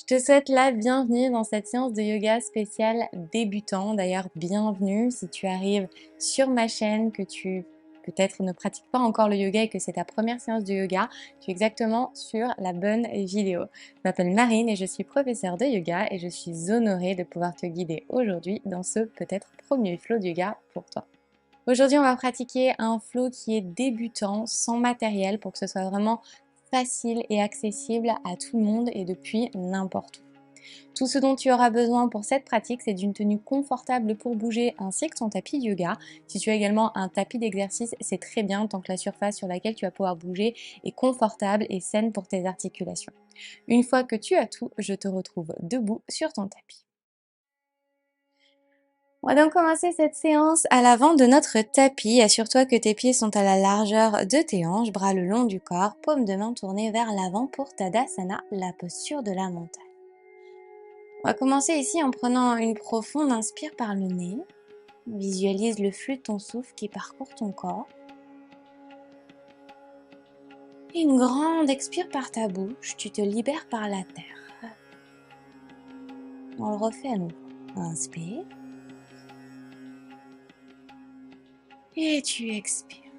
te souhaite la bienvenue dans cette séance de yoga spéciale débutant. D'ailleurs, bienvenue si tu arrives sur ma chaîne, que tu peut-être ne pratiques pas encore le yoga et que c'est ta première séance de yoga, tu es exactement sur la bonne vidéo. Je m'appelle Marine et je suis professeure de yoga et je suis honorée de pouvoir te guider aujourd'hui dans ce peut-être premier flow de yoga pour toi. Aujourd'hui, on va pratiquer un flow qui est débutant, sans matériel, pour que ce soit vraiment facile et accessible à tout le monde et depuis n'importe où. Tout ce dont tu auras besoin pour cette pratique, c'est d'une tenue confortable pour bouger ainsi que ton tapis de yoga. Si tu as également un tapis d'exercice, c'est très bien tant que la surface sur laquelle tu vas pouvoir bouger est confortable et saine pour tes articulations. Une fois que tu as tout, je te retrouve debout sur ton tapis. On va donc commencer cette séance à l'avant de notre tapis. Assure-toi que tes pieds sont à la largeur de tes hanches, bras le long du corps, paumes de main tournées vers l'avant pour Tadasana, la posture de la montagne. On va commencer ici en prenant une profonde inspire par le nez. Visualise le flux de ton souffle qui parcourt ton corps. Et une grande expire par ta bouche, tu te libères par la terre. On le refait à nouveau. Inspire. Et tu expires.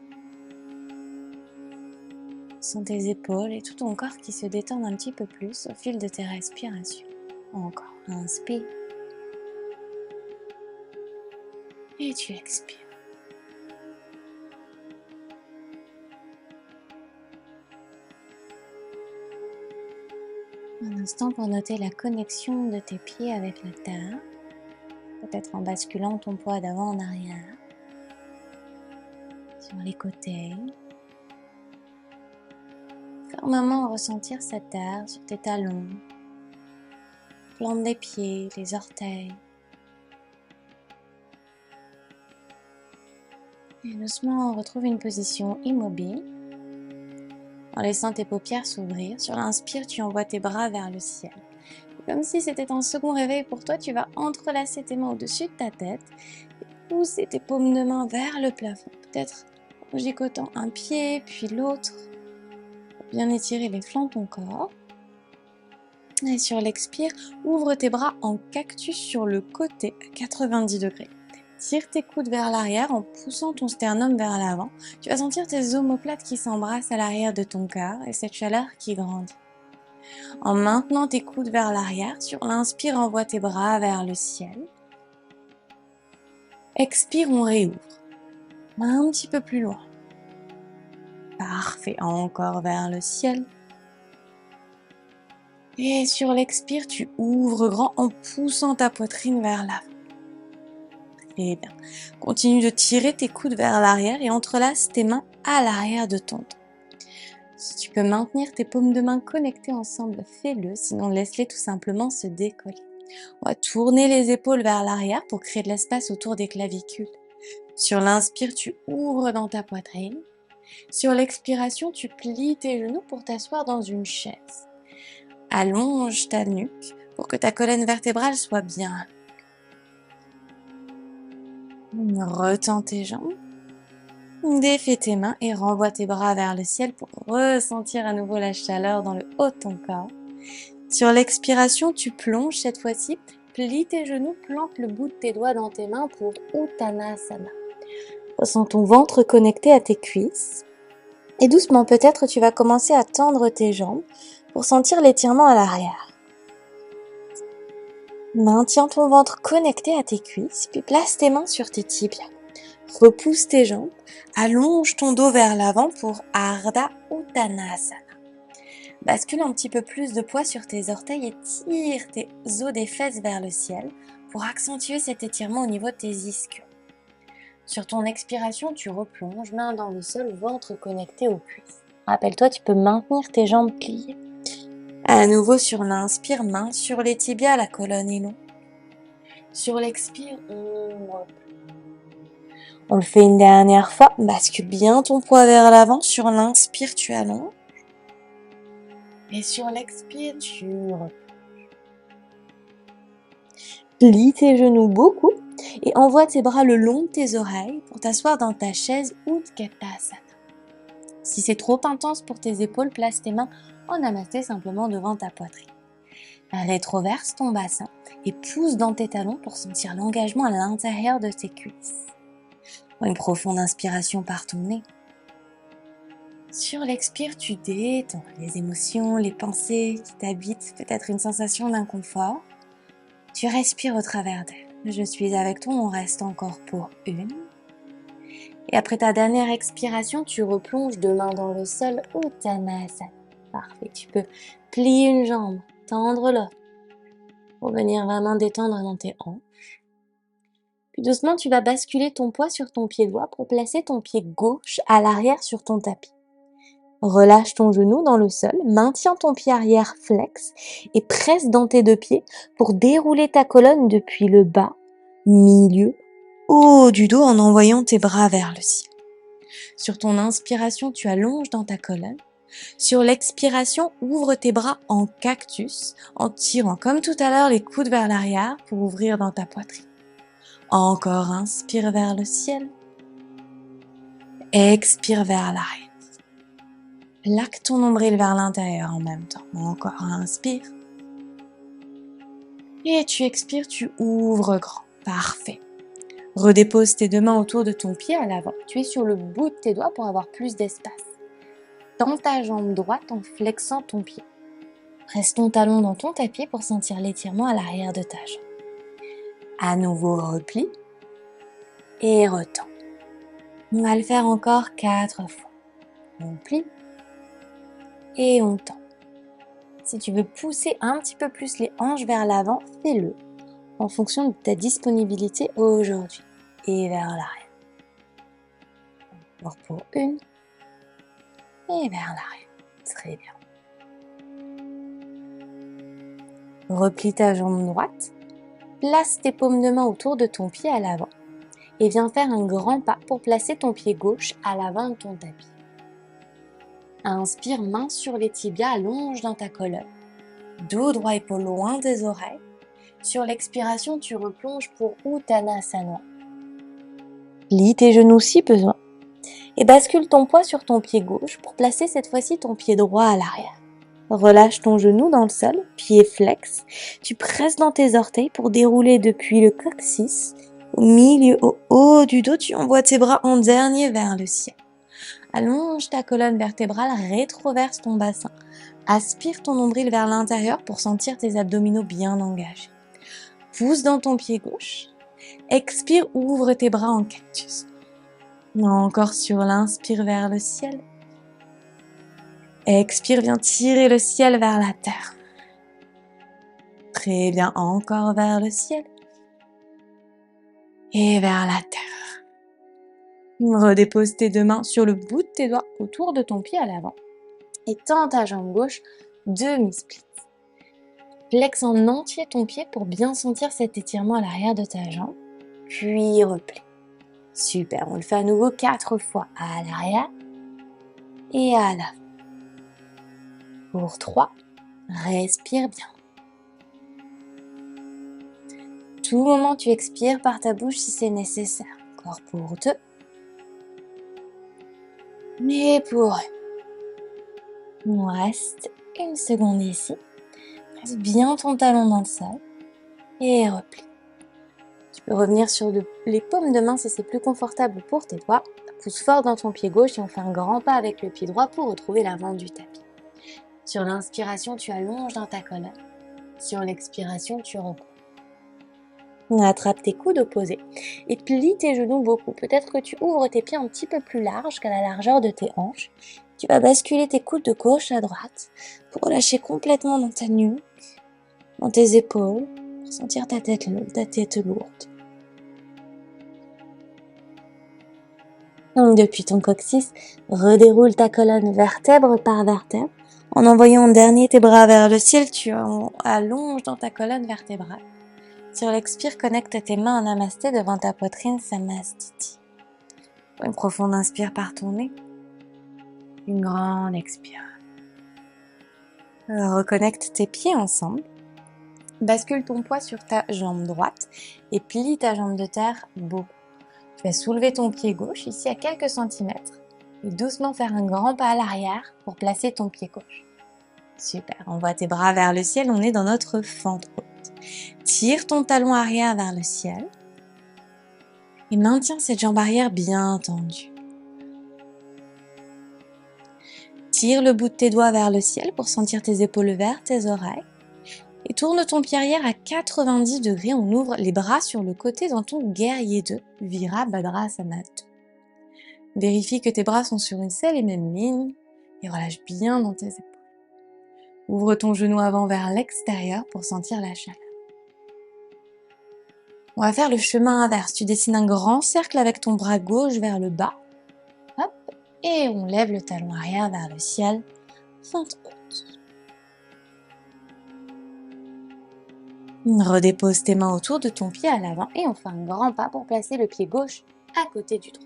Sens tes épaules et tout ton corps qui se détendent un petit peu plus au fil de tes respirations. Encore, inspire. Et tu expires. Un instant pour noter la connexion de tes pieds avec la terre, peut-être en basculant ton poids d'avant en arrière, sur les côtés. Fermement ressentir cette terre sur tes talons, plante des pieds, les orteils. Et doucement, on retrouve une position immobile. En laissant tes paupières s'ouvrir, sur l'inspire, tu envoies tes bras vers le ciel. Et comme si c'était un second réveil pour toi, tu vas entrelacer tes mains au-dessus de ta tête et pousser tes paumes de main vers le plafond. Peut-être en gigotant un pied, puis l'autre, pour bien étirer les flancs de ton corps. Et sur l'expire, ouvre tes bras en cactus sur le côté à 90 degrés. Tire tes coudes vers l'arrière en poussant ton sternum vers l'avant. Tu vas sentir tes omoplates qui s'embrassent à l'arrière de ton cœur et cette chaleur qui grandit. En maintenant tes coudes vers l'arrière, sur l'inspire, envoie tes bras vers le ciel. Expire, on réouvre. Un petit peu plus loin. Parfait, encore vers le ciel. Et sur l'expire, tu ouvres grand en poussant ta poitrine vers l'avant. Très bien. Continue de tirer tes coudes vers l'arrière et entrelace tes mains à l'arrière de ton dos. Si tu peux maintenir tes paumes de main connectées ensemble, fais-le, sinon laisse-les tout simplement se décoller. On va tourner les épaules vers l'arrière pour créer de l'espace autour des clavicules. Sur l'inspire, tu ouvres dans ta poitrine. Sur l'expiration, tu plies tes genoux pour t'asseoir dans une chaise. Allonge ta nuque pour que ta colonne vertébrale soit bien. Retends tes jambes. Défais tes mains et renvoie tes bras vers le ciel pour ressentir à nouveau la chaleur dans le haut de ton corps. Sur l'expiration, tu plonges cette fois-ci, plie tes genoux, plante le bout de tes doigts dans tes mains pour Uttanasana. Ressens ton ventre connecté à tes cuisses. Et doucement, peut-être tu vas commencer à tendre tes jambes pour sentir l'étirement à l'arrière. Maintiens ton ventre connecté à tes cuisses, puis place tes mains sur tes tibias. Repousse tes jambes, allonge ton dos vers l'avant pour Ardha Uttanasana. Bascule un petit peu plus de poids sur tes orteils et tire tes os des fesses vers le ciel pour accentuer cet étirement au niveau de tes ischions. Sur ton expiration, tu replonges, main dans le sol, ventre connecté aux cuisses. Rappelle-toi, tu peux maintenir tes jambes pliées. À nouveau sur l'inspire, main sur les tibias, la colonne est longue. Sur l'expire, on replonge. On le fait une dernière fois. Bascule bien ton poids vers l'avant. Sur l'inspire, tu allonges. Et sur l'expire, tu replonges. Plie tes genoux beaucoup et envoie tes bras le long de tes oreilles pour t'asseoir dans ta chaise Utkatasana. Si c'est trop intense pour tes épaules, place tes mains en namasté simplement devant ta poitrine. Rétroverse ton bassin et pousse dans tes talons pour sentir l'engagement à l'intérieur de tes cuisses. Une profonde inspiration par ton nez. Sur l'expire, tu détends les émotions, les pensées qui t'habitent, peut-être une sensation d'inconfort. Tu respires au travers d'elle. Je suis avec toi, on reste encore pour une. Et après ta dernière expiration, tu replonges deux mains dans le sol, Uttanasana. Parfait, tu peux plier une jambe, tendre l'autre, pour venir vraiment détendre dans tes hanches. Puis doucement, tu vas basculer ton poids sur ton pied droit pour placer ton pied gauche à l'arrière sur ton tapis. Relâche ton genou dans le sol, maintiens ton pied arrière flex et presse dans tes deux pieds pour dérouler ta colonne depuis le bas, milieu, haut du dos en envoyant tes bras vers le ciel. Sur ton inspiration, tu allonges dans ta colonne. Sur l'expiration, ouvre tes bras en cactus en tirant comme tout à l'heure les coudes vers l'arrière pour ouvrir dans ta poitrine. Encore inspire vers le ciel. Expire vers l'arrière. Plaque ton nombril vers l'intérieur en même temps. Encore inspire. Et tu expires, tu ouvres grand. Parfait. Redépose tes deux mains autour de ton pied à l'avant. Tu es sur le bout de tes doigts pour avoir plus d'espace. Tends ta jambe droite en flexant ton pied. Presse ton talon dans ton tapis pour sentir l'étirement à l'arrière de ta jambe. À nouveau, replie et retends. On va le faire encore 4 fois. On plie et on tend. Si tu veux pousser un petit peu plus les hanches vers l'avant, fais-le en fonction de ta disponibilité aujourd'hui. Et vers l'arrière. Encore pour une. Et vers l'arrière. Très bien. Replie ta jambe droite. Place tes paumes de main autour de ton pied à l'avant. Et viens faire un grand pas pour placer ton pied gauche à l'avant de ton tapis. Inspire, main sur les tibias, allonge dans ta colonne. Dos droit, épaule loin des oreilles. Sur l'expiration, tu replonges pour Uttanasana. Plie tes genoux si besoin. Et bascule ton poids sur ton pied gauche pour placer cette fois-ci ton pied droit à l'arrière. Relâche ton genou dans le sol, pied flex. Tu presses dans tes orteils pour dérouler depuis le coccyx. Au milieu, au haut du dos, tu envoies tes bras en dernier vers le ciel. Allonge ta colonne vertébrale, rétroverse ton bassin. Aspire ton nombril vers l'intérieur pour sentir tes abdominaux bien engagés. Pousse dans ton pied gauche. Expire, ouvre tes bras en cactus. Encore sur l'inspire vers le ciel. Expire, viens tirer le ciel vers la terre. Très bien, encore vers le ciel. Et vers la terre. Redépose tes deux mains sur le bout de tes doigts autour de ton pied à l'avant. Et tends ta jambe gauche, demi-split. Flexe en entier ton pied pour bien sentir cet étirement à l'arrière de ta jambe. Puis replie. Super, on le fait à nouveau 4 fois. À l'arrière et à l'avant. Pour 3, respire bien. Tout moment, tu expires par ta bouche si c'est nécessaire. Encore pour 2. Et pour 1. On reste une seconde ici. Presse bien ton talon dans le sol et replie. Tu peux revenir sur les paumes de main si c'est plus confortable pour tes doigts. Pousse fort dans ton pied gauche et on fait un grand pas avec le pied droit pour retrouver l'avant du tapis. Sur l'inspiration, tu allonges dans ta colonne. Sur l'expiration, tu recours. Attrape tes coudes opposés et plie tes genoux beaucoup. Peut-être que tu ouvres tes pieds un petit peu plus larges qu'à la largeur de tes hanches. Tu vas basculer tes coudes de gauche à droite pour relâcher complètement dans ta nuque, dans tes épaules, pour sentir ta tête lourde. Depuis ton coccyx, redéroule ta colonne vertèbre par vertèbre. En envoyant en dernier tes bras vers le ciel, tu allonges dans ta colonne vertébrale. Sur l'expire, connecte tes mains en namasté devant ta poitrine, samastiti. Une profonde inspire par ton nez. Une grande expire. Reconnecte tes pieds ensemble. Bascule ton poids sur ta jambe droite et plie ta jambe de terre beaucoup. Tu vas soulever ton pied gauche ici à quelques centimètres et doucement faire un grand pas à l'arrière pour placer ton pied gauche. Super, envoie tes bras vers le ciel, on est dans notre fente haute. Tire ton talon arrière vers le ciel et maintiens cette jambe arrière bien tendue. Tire le bout de tes doigts vers le ciel pour sentir tes épaules vers tes oreilles. Et tourne ton pied arrière à 90 degrés. On ouvre les bras sur le côté dans ton guerrier 2, Virabhadrasana 2. Vérifie que tes bras sont sur une seule et même ligne et relâche bien dans tes épaules. Ouvre ton genou avant vers l'extérieur pour sentir la chaleur. On va faire le chemin inverse. Tu dessines un grand cercle avec ton bras gauche vers le bas. Hop, et on lève le talon arrière vers le ciel. Fente haute. Redépose tes mains autour de ton pied à l'avant et on fait un grand pas pour placer le pied gauche à côté du droit.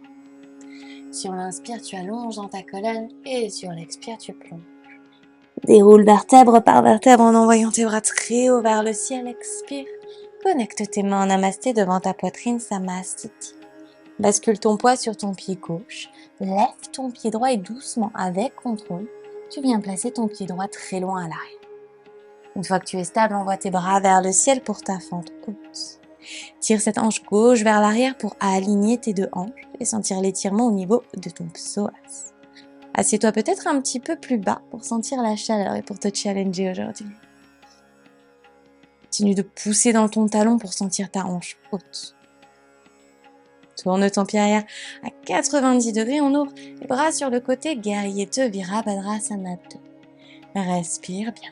Sur l'inspire, tu allonges dans ta colonne et sur l'expire, tu plonges. Déroule vertèbre par vertèbre en envoyant tes bras très haut vers le ciel. Expire. Connecte tes mains en namasté devant ta poitrine, samastiti. Bascule ton poids sur ton pied gauche. Lève ton pied droit et doucement, avec contrôle, tu viens placer ton pied droit très loin à l'arrière. Une fois que tu es stable, envoie tes bras vers le ciel pour ta fente haute. Tire cette hanche gauche vers l'arrière pour aligner tes deux hanches et sentir l'étirement au niveau de ton psoas. Assieds-toi peut-être un petit peu plus bas pour sentir la chaleur et pour te challenger aujourd'hui. Continue de pousser dans ton talon pour sentir ta hanche haute. Tourne ton pied arrière à 90 degrés, on ouvre les bras sur le côté, guerrier 2, Virabhadrasana 2. Respire bien.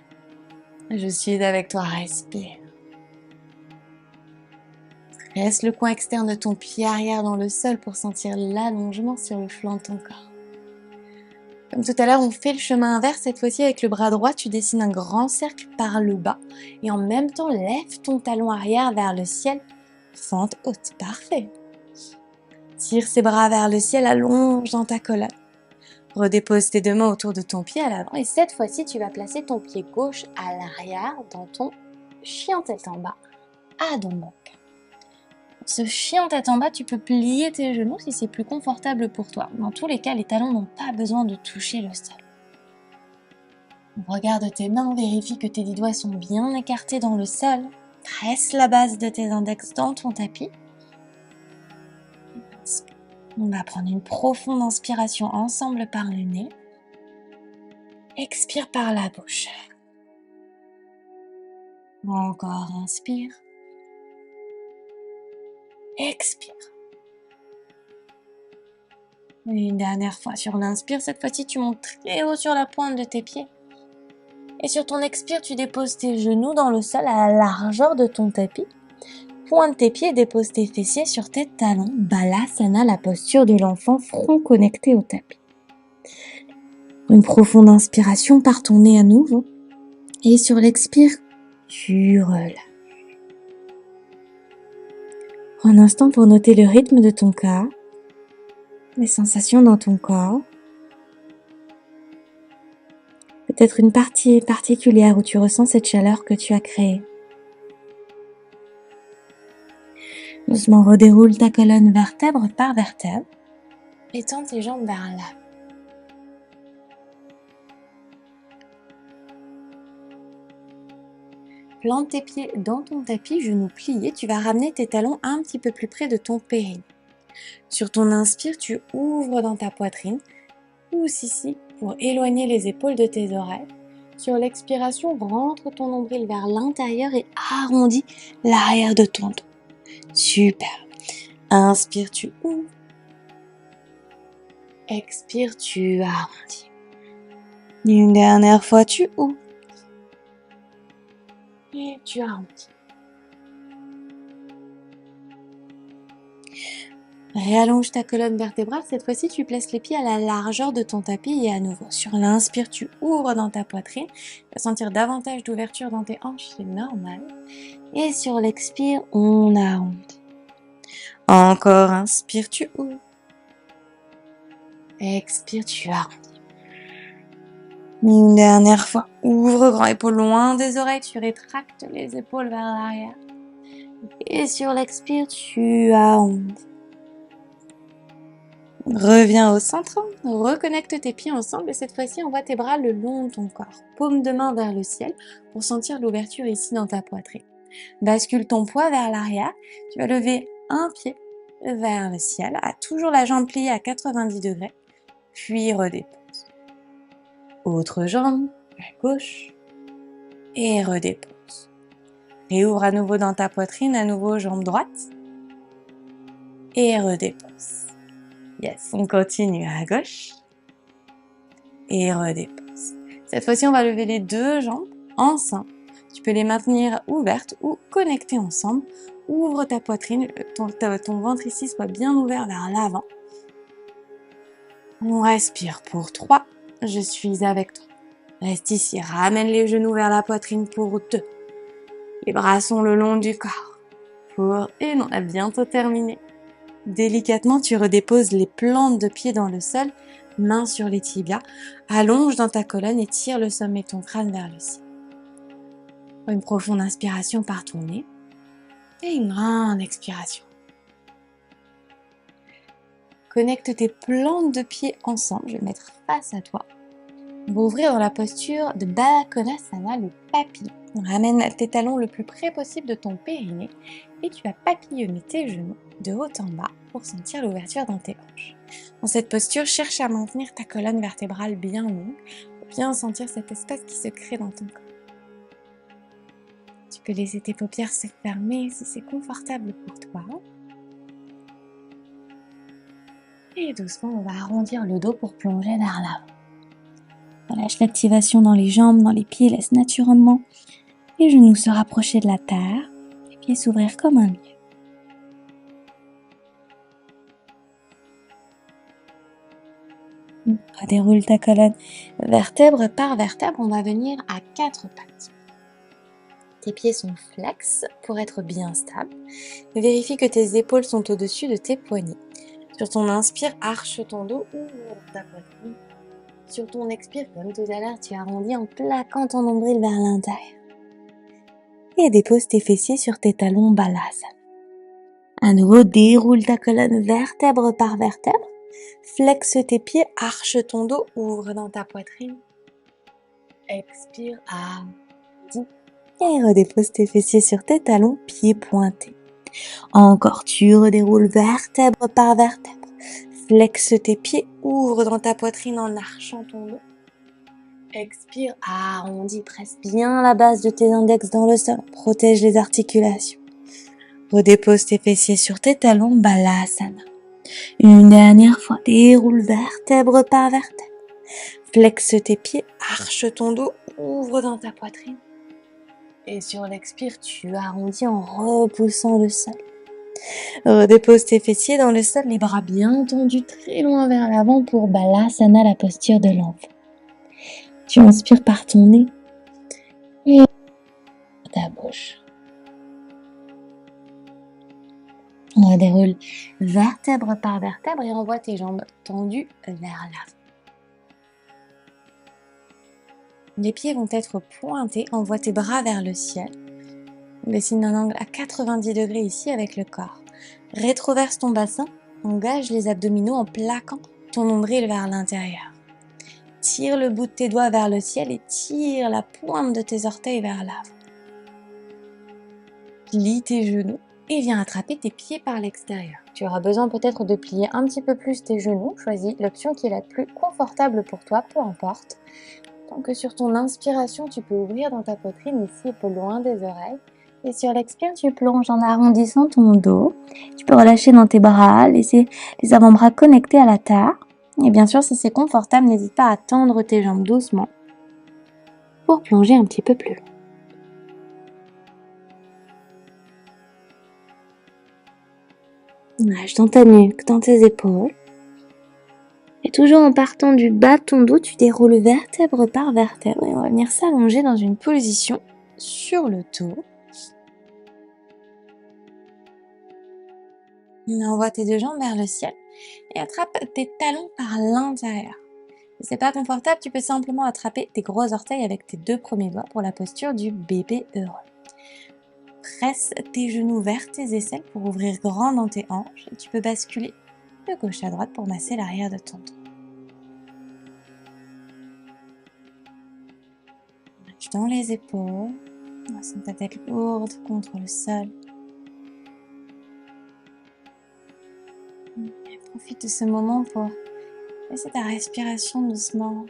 Je suis avec toi, respire. Presse le coin externe de ton pied arrière dans le sol pour sentir l'allongement sur le flanc de ton corps. Comme tout à l'heure, on fait le chemin inverse. Cette fois-ci, avec le bras droit, tu dessines un grand cercle par le bas. Et en même temps, lève ton talon arrière vers le ciel. Fente haute, parfait. Tire ses bras vers le ciel, allonge dans ta colonne. Redépose tes deux mains autour de ton pied à l'avant. Et cette fois-ci, tu vas placer ton pied gauche à l'arrière dans ton chien tête en bas, à dos moka. Ce chien tête en bas, tu peux plier tes genoux si c'est plus confortable pour toi. Dans tous les cas, les talons n'ont pas besoin de toucher le sol. Regarde tes mains, vérifie que tes 10 doigts sont bien écartés dans le sol. Presse la base de tes index dans ton tapis. On va prendre une profonde inspiration ensemble par le nez. Expire par la bouche. Encore inspire. Expire. Une dernière fois sur l'inspire, cette fois-ci tu montes très haut sur la pointe de tes pieds. Et sur ton expire, tu déposes tes genoux dans le sol à la largeur de ton tapis. Pointe tes pieds, dépose tes fessiers sur tes talons. Balasana, la posture de l'enfant, front connecté au tapis. Une profonde inspiration par ton nez à nouveau. Et sur l'expire, tu relâches. Un instant pour noter le rythme de ton corps, les sensations dans ton corps. Peut-être une partie particulière où tu ressens cette chaleur que tu as créée. Doucement redéroule ta colonne vertèbre par vertèbre. Étends tes jambes vers l'avant. Plante tes pieds dans ton tapis, genoux pliés. Tu vas ramener tes talons un petit peu plus près de ton périnée. Sur ton inspire, tu ouvres dans ta poitrine. Pousse ici pour éloigner les épaules de tes oreilles. Sur l'expiration, rentre ton nombril vers l'intérieur et arrondis l'arrière de ton dos. Super. Inspire, tu ouvres. Expire, tu arrondis. Une dernière fois, tu ouvres. Et tu arrondis. Réallonge ta colonne vertébrale. Cette fois-ci, tu places les pieds à la largeur de ton tapis et à nouveau, sur l'inspire, tu ouvres dans ta poitrine. Tu vas sentir davantage d'ouverture dans tes hanches, c'est normal. Et sur l'expire, on arrondit. Encore inspire, tu ouvres. Expire, tu arrondis. Une dernière fois, ouvre grand, épaules loin des oreilles, tu rétractes les épaules vers l'arrière. Et sur l'expire, tu arrondis. Reviens au centre, reconnecte tes pieds ensemble et cette fois-ci envoie tes bras le long de ton corps, paume de main vers le ciel pour sentir l'ouverture ici dans ta poitrine. Bascule ton poids vers l'arrière, tu vas lever un pied vers le ciel, toujours la jambe pliée à 90 degrés, puis redépose. Autre jambe, à gauche, et redépose. Réouvre à nouveau dans ta poitrine, à nouveau jambe droite, et redépose. Yes, on continue à gauche, et redépose. Cette fois-ci, on va lever les deux jambes ensemble. Tu peux les maintenir ouvertes ou connectées ensemble. Ouvre ta poitrine, ton ventre ici soit bien ouvert vers l'avant. On respire pour 3. Je suis avec toi. Reste ici, ramène les genoux vers la poitrine pour 2. Les bras sont le long du corps. Pour 1, on a bientôt terminé. Délicatement, tu redéposes les plantes de pied dans le sol, mains sur les tibias, allonge dans ta colonne et tire le sommet de ton crâne vers le ciel. Une profonde inspiration par ton nez et une grande expiration. Connecte tes plantes de pied ensemble, je vais mettre face à toi. On va ouvrir dans la posture de Baddha Konasana, le papillon. Ramène tes talons le plus près possible de ton périnée et tu vas papillonner tes genoux de haut en bas pour sentir l'ouverture dans tes hanches. Dans cette posture, cherche à maintenir ta colonne vertébrale bien longue pour bien sentir cet espace qui se crée dans ton corps. Tu peux laisser tes paupières se fermer si c'est confortable pour toi. Et doucement, on va arrondir le dos pour plonger vers l'avant. Relâche l'activation dans les jambes, dans les pieds, laisse naturellement les genoux se rapprocher de la terre, les pieds s'ouvrir comme un mur. Déroule ta colonne vertèbre par vertèbre, on va venir à 4 pattes. Tes pieds sont flex pour être bien stables. Vérifie que tes épaules sont au-dessus de tes poignets. Sur ton inspire, arche ton dos, ouvre ta poitrine. Sur ton expire, comme tout à l'heure, tu arrondis en plaquant ton nombril vers l'intérieur. Et dépose tes fessiers sur tes talons Balasana. À nouveau, déroule ta colonne vertèbre par vertèbre. Flexe tes pieds, arche ton dos, ouvre dans ta poitrine. Expire, arrondis. Et redépose tes fessiers sur tes talons, pieds pointés. Encore, tu redéroules vertèbre par vertèbre. Flexe tes pieds, ouvre dans ta poitrine en archant ton dos. Expire, arrondis, presse bien la base de tes index dans le sol, protège les articulations. Redépose tes fessiers sur tes talons, Balasana. Une dernière fois, déroule vertèbre par vertèbre. Flexe tes pieds, arche ton dos, ouvre dans ta poitrine. Et sur l'expire, tu arrondis en repoussant le sol. Redépose tes fessiers dans le sol, les bras bien tendus très loin vers l'avant pour Balasana, la posture de l'enfant. Tu inspires par ton nez et ta bouche. On redéroule vertèbre par vertèbre et envoie tes jambes tendues vers l'avant. Les pieds vont être pointés, envoie tes bras vers le ciel. On dessine un angle à 90 degrés ici avec le corps. Rétroverse ton bassin, engage les abdominaux en plaquant ton nombril vers l'intérieur. Tire le bout de tes doigts vers le ciel et tire la pointe de tes orteils vers l'avant. Plie tes genoux et viens attraper tes pieds par l'extérieur. Tu auras besoin peut-être de plier un petit peu plus tes genoux. Choisis l'option qui est la plus confortable pour toi, peu importe. Tant que sur ton inspiration, tu peux ouvrir dans ta poitrine ici, épaules loin des oreilles. Et sur l'expire, tu plonges en arrondissant ton dos. Tu peux relâcher dans tes bras, laisser les avant-bras connectés à la terre. Et bien sûr, si c'est confortable, n'hésite pas à tendre tes jambes doucement pour plonger un petit peu plus loin. Lâche dans ta nuque, dans tes épaules. Et toujours en partant du bas de ton dos, tu déroules vertèbre par vertèbre. Et on va venir s'allonger dans une position sur le dos. Envoie tes deux jambes vers le ciel et attrape tes talons par l'intérieur. Si c'est pas confortable, tu peux simplement attraper tes gros orteils avec tes deux premiers doigts pour la posture du bébé heureux. Presse tes genoux vers tes aisselles pour ouvrir grand dans tes hanches et tu peux basculer de gauche à droite pour masser l'arrière de ton dos. Marche dans les épaules. Sens ta tête lourde contre le sol. Et profite de ce moment pour laisser ta respiration doucement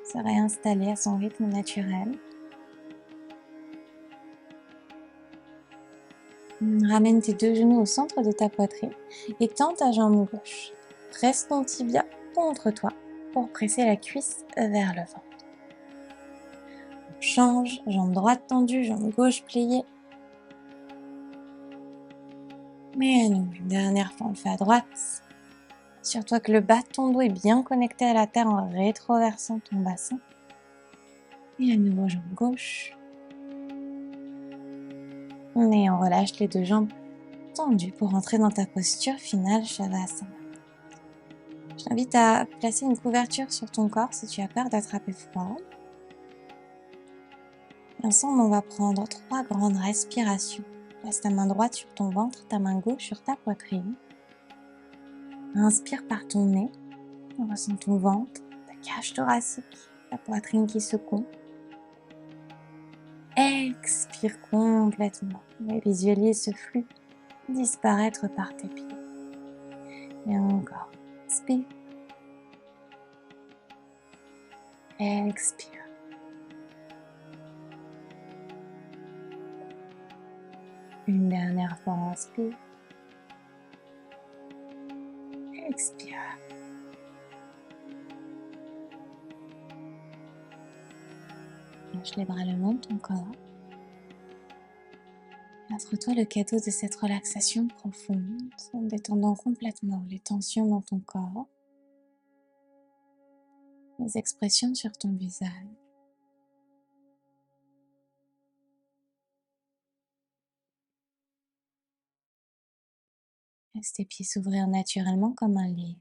se réinstaller à son rythme naturel. Ramène tes deux genoux au centre de ta poitrine et tends ta jambe gauche. Presse ton tibia contre toi pour presser la cuisse vers le ventre. On change, jambe droite tendue, jambe gauche pliée. Mais à nouveau, une dernière fois, on le fait à droite. Assure-toi que le bas de ton dos est bien connecté à la terre en rétroversant ton bassin. Et à nouveau, jambe gauche. Et on relâche les deux jambes tendues pour entrer dans ta posture finale Shavasana. Je t'invite à placer une couverture sur ton corps si tu as peur d'attraper froid. Et ensemble, on va prendre 3 grandes respirations. Place ta main droite sur ton ventre, ta main gauche sur ta poitrine. Inspire par ton nez. On ressent ton ventre, ta cage thoracique, ta poitrine qui secoue. Expire complètement et visualise ce flux disparaître par tes pieds. Et encore. Inspire. Expire. Une dernière fois, inspire. Expire. Lâche les bras le long de ton corps. Offre-toi le cadeau de cette relaxation profonde en détendant complètement les tensions dans ton corps, les expressions sur ton visage. Laisse tes pieds s'ouvrir naturellement comme un livre.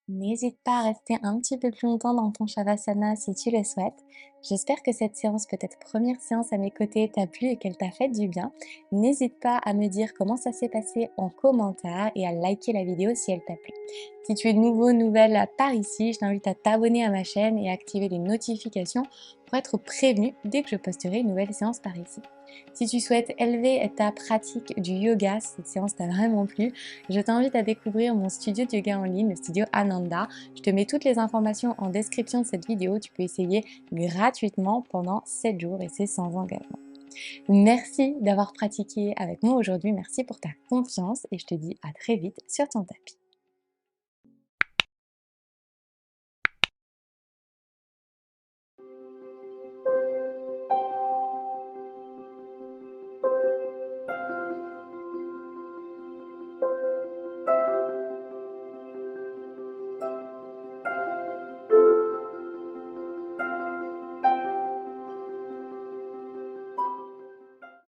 N'hésite pas à rester un petit peu plus longtemps dans ton Shavasana si tu le souhaites. J'espère que cette séance, peut-être première séance à mes côtés, t'a plu et qu'elle t'a fait du bien. N'hésite pas à me dire comment ça s'est passé en commentaire et à liker la vidéo si elle t'a plu. Si tu es nouveau, nouvelle par ici, je t'invite à t'abonner à ma chaîne et à activer les notifications pour être prévenu dès que je posterai une nouvelle séance par ici. Si tu souhaites élever ta pratique du yoga, si cette séance t'a vraiment plu, je t'invite à découvrir mon studio de yoga en ligne, le studio Ananda. Je te mets toutes les informations en description de cette vidéo. Tu peux essayer gratuitement pendant 7 jours et c'est sans engagement. Merci d'avoir pratiqué avec moi aujourd'hui. Merci pour ta confiance et je te dis à très vite sur ton tapis.